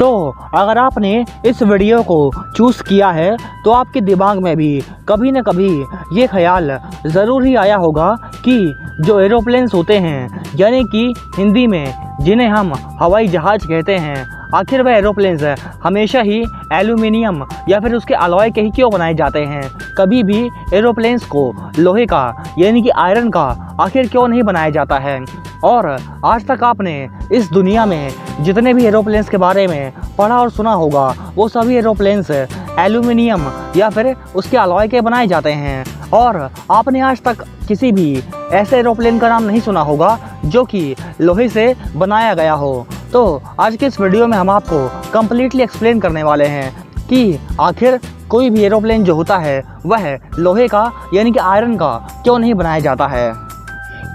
तो अगर आपने इस वीडियो को चूज़ किया है तो आपके दिमाग में भी कभी न कभी ये ख्याल ज़रूर ही आया होगा कि जो एरोप्लेन्स होते हैं, यानी कि हिंदी में जिन्हें हम हवाई जहाज़ कहते हैं, आखिर वह एरोप्लेन्स हमेशा ही एल्यूमिनियम या फिर उसके अलॉय के ही क्यों बनाए जाते हैं। कभी भी एरोप्लेन्स को लोहे का यानी कि आयरन का आखिर क्यों नहीं बनाया जाता है। और आज तक आपने इस दुनिया में जितने भी एरोप्लेन्स के बारे में पढ़ा और सुना होगा, वो सभी एरोप्लेन्स एल्यूमिनियम या फिर उसके अलॉय के बनाए जाते हैं। और आपने आज तक किसी भी ऐसे एरोप्लेन का नाम नहीं सुना होगा जो कि लोहे से बनाया गया हो। तो आज के इस वीडियो में हम आपको कम्प्लीटली एक्सप्लेन करने वाले हैं कि आखिर कोई भी एरोप्लेन जो होता है वह लोहे का यानी कि आयरन का क्यों नहीं बनाया जाता है।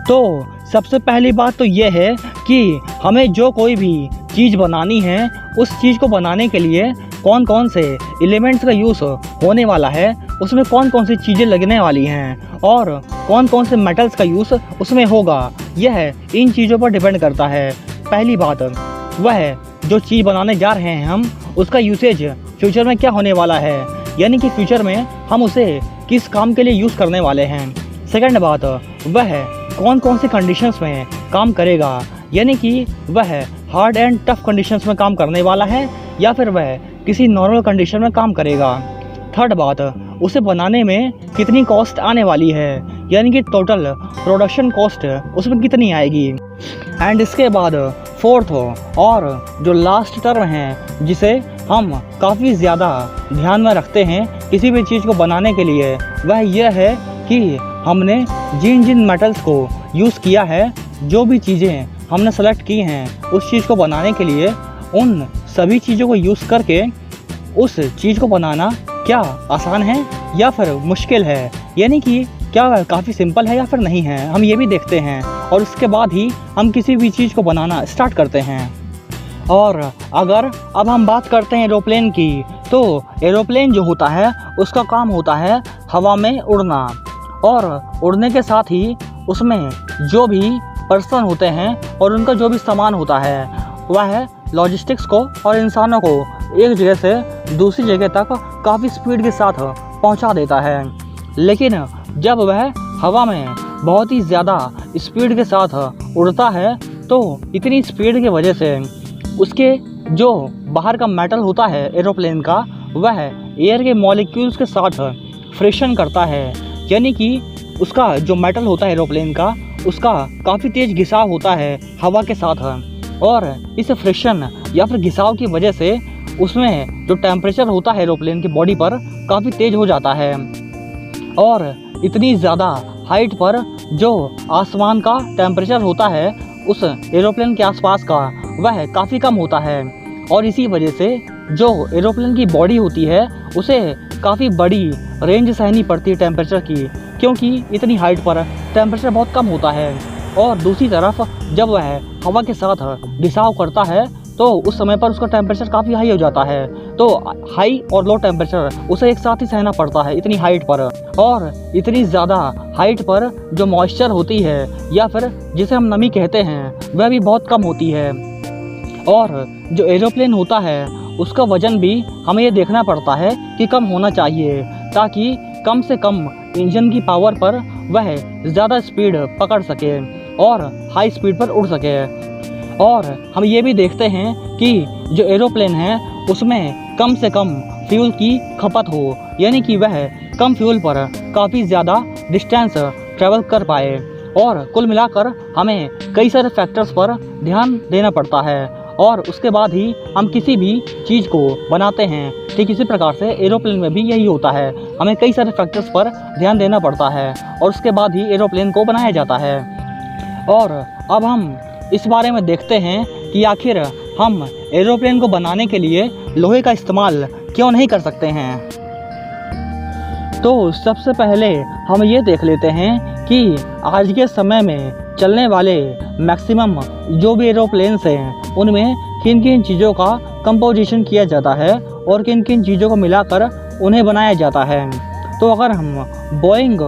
तो सबसे पहली बात तो यह है कि हमें जो कोई भी चीज़ बनानी है, उस चीज़ को बनाने के लिए कौन कौन से एलिमेंट्स का यूज़ होने वाला है, उसमें कौन कौन सी चीज़ें लगने वाली हैं और कौन कौन से मेटल्स का यूज़ उसमें होगा, यह इन चीज़ों पर डिपेंड करता है। पहली बात वह जो चीज़ बनाने जा रहे हैं हम, उसका यूसेज फ्यूचर में क्या होने वाला है, यानी कि फ्यूचर में हम उसे किस काम के लिए यूज़ करने वाले हैं। सेकंड बात वह कौन कौन सी कंडीशंस में काम करेगा, यानी कि वह हार्ड एंड टफ कंडीशंस में काम करने वाला है या फिर वह किसी नॉर्मल कंडीशन में काम करेगा। थर्ड बात उसे बनाने में कितनी कॉस्ट आने वाली है, यानी कि टोटल प्रोडक्शन कॉस्ट उसमें कितनी आएगी। एंड इसके बाद फोर्थ और जो लास्ट टर्म है जिसे हम काफ़ी ज़्यादा ध्यान में रखते हैं किसी भी चीज़ को बनाने के लिए, वह यह है कि हमने जिन जिन मेटल्स को यूज़ किया है, जो भी चीज़ें हमने सेलेक्ट की हैं उस चीज़ को बनाने के लिए, उन सभी चीज़ों को यूज़ करके उस चीज़ को बनाना क्या आसान है या फिर मुश्किल है, यानी कि क्या वह काफ़ी सिंपल है या फिर नहीं है, हम ये भी देखते हैं। और उसके बाद ही हम किसी भी चीज़ को बनाना स्टार्ट करते हैं। और अगर अब हम बात करते हैं एरोप्लेन की, तो एरोप्लेन जो होता है उसका काम होता है हवा में उड़ना, और उड़ने के साथ ही उसमें जो भी पर्सन होते हैं और उनका जो भी सामान होता है वह लॉजिस्टिक्स को और इंसानों को एक जगह से दूसरी जगह तक काफ़ी स्पीड के साथ पहुंचा देता है। लेकिन जब वह हवा में बहुत ही ज़्यादा स्पीड के साथ उड़ता है तो इतनी स्पीड की वजह से उसके जो बाहर का मेटल होता है एरोप्लेन का, वह एयर के मॉलिक्यूल्स के साथ फ्रिक्शन करता है, यानी कि उसका जो मेटल होता है एरोप्लेन का, उसका काफ़ी तेज़ घिसाव होता है हवा के साथ। और इस फ्रिक्शन या फिर घिसाव की वजह से उसमें जो टेम्परेचर होता है एरोप्लेन की बॉडी पर काफ़ी तेज़ हो जाता है। और इतनी ज़्यादा हाइट पर जो आसमान का टेम्परेचर होता है उस एरोप्लेन के आसपास का, वह काफ़ी कम होता है। और इसी वजह से जो एरोप्लेन की बॉडी होती है उसे काफ़ी बड़ी रेंज सहनी पड़ती है टेम्परेचर की, क्योंकि इतनी हाइट पर टेम्परेचर बहुत कम होता है। और दूसरी तरफ जब वह हवा के साथ रिसाव करता है तो उस समय पर उसका टेम्परेचर काफ़ी हाई हो जाता है, तो हाई और लो टेम्परेचर उसे एक साथ ही सहना पड़ता है इतनी हाइट पर। और इतनी ज़्यादा हाइट पर जो मॉइस्चर होती है या फिर जिसे हम नमी कहते हैं, वह भी बहुत कम होती है। और जो एरोप्लेन होता है उसका वज़न भी हमें ये देखना पड़ता है कि कम होना चाहिए, ताकि कम से कम इंजन की पावर पर वह ज़्यादा स्पीड पकड़ सके और हाई स्पीड पर उड़ सके। और हम ये भी देखते हैं कि जो एरोप्लेन है उसमें कम से कम फ्यूल की खपत हो, यानी कि वह कम फ्यूल पर काफ़ी ज़्यादा डिस्टेंस ट्रैवल कर पाए। और कुल मिलाकर हमें कई सारे फैक्टर्स पर ध्यान देना पड़ता है और उसके बाद ही हम किसी भी चीज़ को बनाते हैं। ठीक इसी प्रकार से एरोप्लेन में भी यही होता है, हमें कई सारे फैक्टर्स पर ध्यान देना पड़ता है और उसके बाद ही एरोप्लेन को बनाया जाता है। और अब हम इस बारे में देखते हैं कि आखिर हम एरोप्लेन को बनाने के लिए लोहे का इस्तेमाल क्यों नहीं कर सकते हैं। तो सबसे पहले हम ये देख लेते हैं कि आज के समय में चलने वाले मैक्सिमम जो भी एरोप्लेन्स हैं उनमें किन किन चीज़ों का कंपोजिशन किया जाता है और किन किन चीज़ों को मिलाकर उन्हें बनाया जाता है। तो अगर हम बोइंग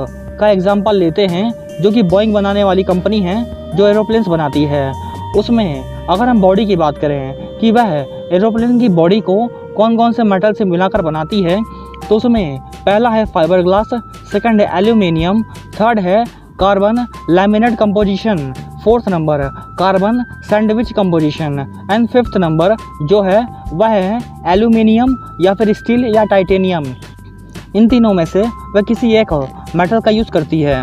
का एग्जांपल लेते हैं, जो कि बोइंग बनाने वाली कंपनी है जो एरोप्लेन्स बनाती है, उसमें अगर हम बॉडी की बात करें कि वह एरोप्लेन की बॉडी को कौन कौन से मेटल से मिलाकर बनाती है, तो उसमें पहला है फाइबर ग्लास, सेकंड है एल्यूमिनियम, थर्ड है carbon laminate composition, fourth number carbon sandwich composition and fifth number जो है वह है एल्यूमिनियम या फिर स्टील या टाइटेनियम। इन तीनों में से वह किसी एक मेटल का यूज़ करती है।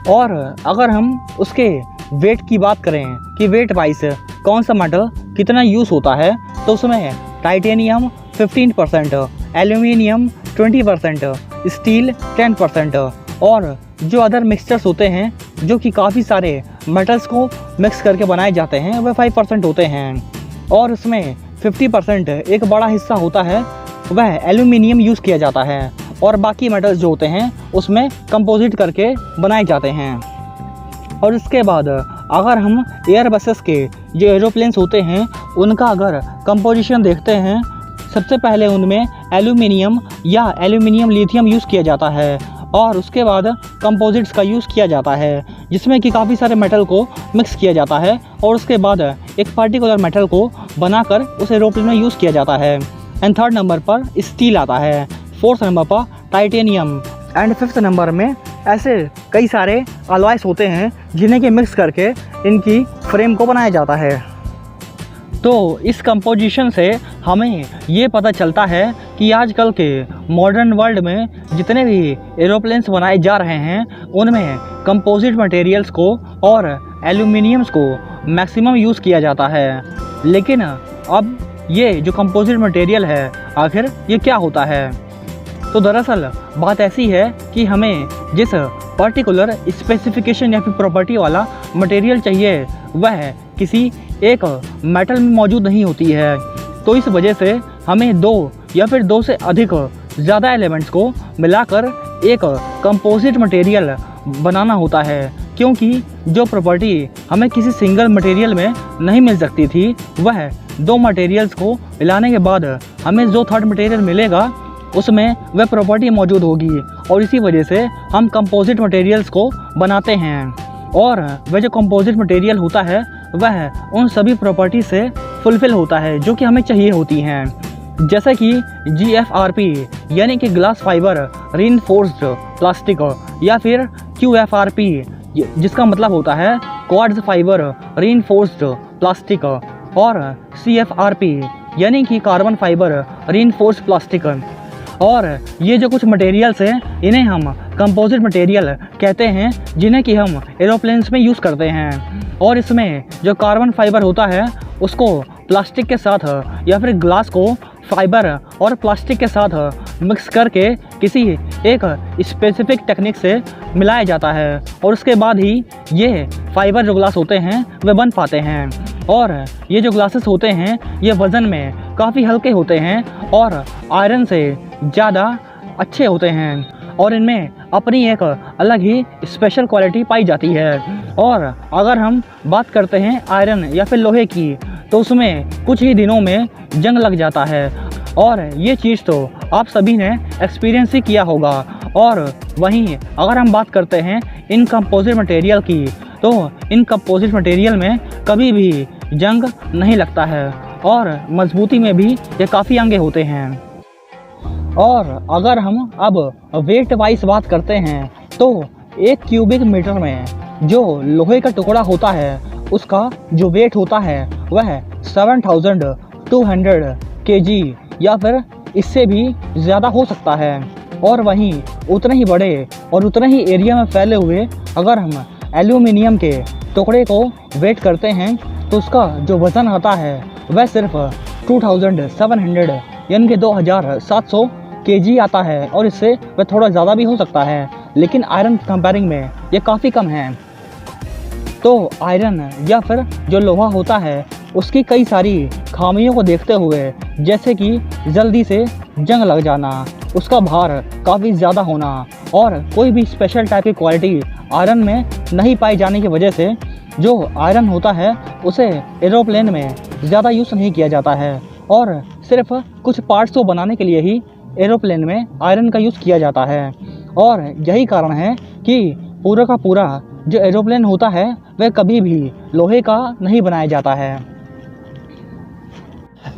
और अगर हम उसके वेट की बात करें कि वेट वाइज कौन सा मेटल कितना यूज़ होता है, तो उसमें टाइटेनियम 15%, एल्यूमिनियम 20%, स्टील 10% और जो अदर मिक्सचर्स होते हैं जो कि काफ़ी सारे मेटल्स को मिक्स करके बनाए जाते हैं वह 5% होते हैं। और उसमें 50% एक बड़ा हिस्सा होता है वह एल्यूमिनियम यूज़ किया जाता है और बाकी मेटल्स जो होते हैं उसमें कंपोजिट करके बनाए जाते हैं। और इसके बाद अगर हम एयर बसेस के जो एरोप्लेन्स होते हैं उनका अगर कंपोजिशन देखते हैं, सबसे पहले उनमें एल्यूमिनियम या एल्यूमिनियम लिथियम यूज़ किया जाता है और उसके बाद कंपोजिट्स का यूज़ किया जाता है जिसमें कि काफ़ी सारे मेटल को मिक्स किया जाता है और उसके बाद एक पार्टिकुलर मेटल को बनाकर उस एरोप्लेन में यूज़ किया जाता है। एंड थर्ड नंबर पर स्टील आता है, फोर्थ नंबर पर टाइटेनियम एंड फिफ्थ नंबर में ऐसे कई सारे अलॉयस होते हैं जिन्हें कि मिक्स करके इनकी फ्रेम को बनाया जाता है। तो इस कंपोजिशन से हमें ये पता चलता है कि आजकल के मॉडर्न वर्ल्ड में जितने भी एरोप्लेन्स बनाए जा रहे हैं उनमें कंपोजिट मटेरियल्स को और एल्यूमिनियम्स को मैक्सिमम यूज़ किया जाता है। लेकिन अब ये जो कंपोजिट मटेरियल है आखिर ये क्या होता है? तो दरअसल बात ऐसी है कि हमें जिस पर्टिकुलर स्पेसिफिकेशन या फिर प्रॉपर्टी वाला मटेरियल चाहिए वह किसी एक मेटल में मौजूद नहीं होती है। तो इस वजह से हमें दो या फिर दो से अधिक ज़्यादा एलिमेंट्स को मिलाकर एक कंपोजिट मटेरियल बनाना होता है, क्योंकि जो प्रॉपर्टी हमें किसी सिंगल मटेरियल में नहीं मिल सकती थी वह दो मटेरियल्स को मिलाने के बाद हमें जो थर्ड मटेरियल मिलेगा उसमें वह प्रॉपर्टी मौजूद होगी और इसी वजह से हम कंपोजिट मटेरियल्स को बनाते हैं। और वह जो कंपोजिट मटेरियल होता है वह उन सभी प्रॉपर्टी से फुलफ़िल होता है जो कि हमें चाहिए होती हैं, जैसे कि GFRP यानी कि ग्लास फाइबर रीइंफोर्स्ड प्लास्टिक या फिर QFRP जिसका मतलब होता है क्वार्ट्ज फाइबर रीइंफोर्स्ड प्लास्टिक और CFRP यानी कि कार्बन फाइबर रीइंफोर्स्ड प्लास्टिक। और ये जो कुछ मटेरियल्स हैं इन्हें हम कंपोजिट मटेरियल कहते हैं जिन्हें कि हम एरोप्लेन्स में यूज़ करते हैं। और इसमें जो कार्बन फाइबर होता है उसको प्लास्टिक के साथ या फिर ग्लास को फाइबर और प्लास्टिक के साथ मिक्स करके किसी एक स्पेसिफिक टेक्निक से मिलाया जाता है और उसके बाद ही ये फाइबर जो ग्लास होते हैं वे बन पाते हैं। और ये जो ग्लासेस होते हैं ये वज़न में काफ़ी हल्के होते हैं और आयरन से ज़्यादा अच्छे होते हैं और इनमें अपनी एक अलग ही स्पेशल क्वालिटी पाई जाती है। और अगर हम बात करते हैं आयरन या फिर लोहे की तो उसमें कुछ ही दिनों में जंग लग जाता है और ये चीज़ तो आप सभी ने एक्सपीरियंस ही किया होगा। और वहीं अगर हम बात करते हैं इन कंपोजिट मटेरियल की तो इन कंपोजिट मटेरियल में कभी भी जंग नहीं लगता है और मजबूती में भी ये काफ़ी आगे होते हैं। और अगर हम अब वेट वाइज बात करते हैं तो 1 क्यूबिक मीटर में जो लोहे का टुकड़ा होता है उसका जो वेट होता है वह 7200 kg या फिर इससे भी ज़्यादा हो सकता है। और वहीं उतने ही बड़े और उतने ही एरिया में फैले हुए अगर हम एल्यूमिनियम के टुकड़े को वेट करते हैं तो उसका जो वज़न आता है वह सिर्फ 2700 यानी कि 2700 kg आता है और इससे वह थोड़ा ज़्यादा भी हो सकता है, लेकिन आयरन कंपेयरिंग में ये काफ़ी कम है। तो आयरन या फिर जो लोहा होता है उसकी कई सारी खामियों को देखते हुए, जैसे कि जल्दी से जंग लग जाना, उसका भार काफ़ी ज़्यादा होना और कोई भी स्पेशल टाइप की क्वालिटी आयरन में नहीं पाई जाने की वजह से जो आयरन होता है उसे एरोप्लेन में ज़्यादा यूज़ नहीं किया जाता है और सिर्फ कुछ पार्ट्स को बनाने के लिए ही एरोप्लेन में आयरन का यूज़ किया जाता है। और यही कारण है कि पूरा का पूरा जो एरोप्लेन होता है वह कभी भी लोहे का नहीं बनाया जाता है।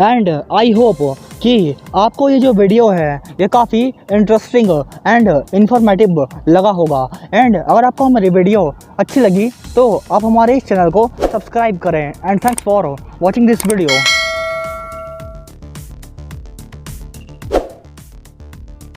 एंड आई होप कि आपको ये जो वीडियो है ये काफ़ी इंटरेस्टिंग एंड इन्फॉर्मेटिव लगा होगा। एंड अगर आपको हमारी वीडियो अच्छी लगी तो आप हमारे इस चैनल को सब्सक्राइब करें। And thanks for watching this video.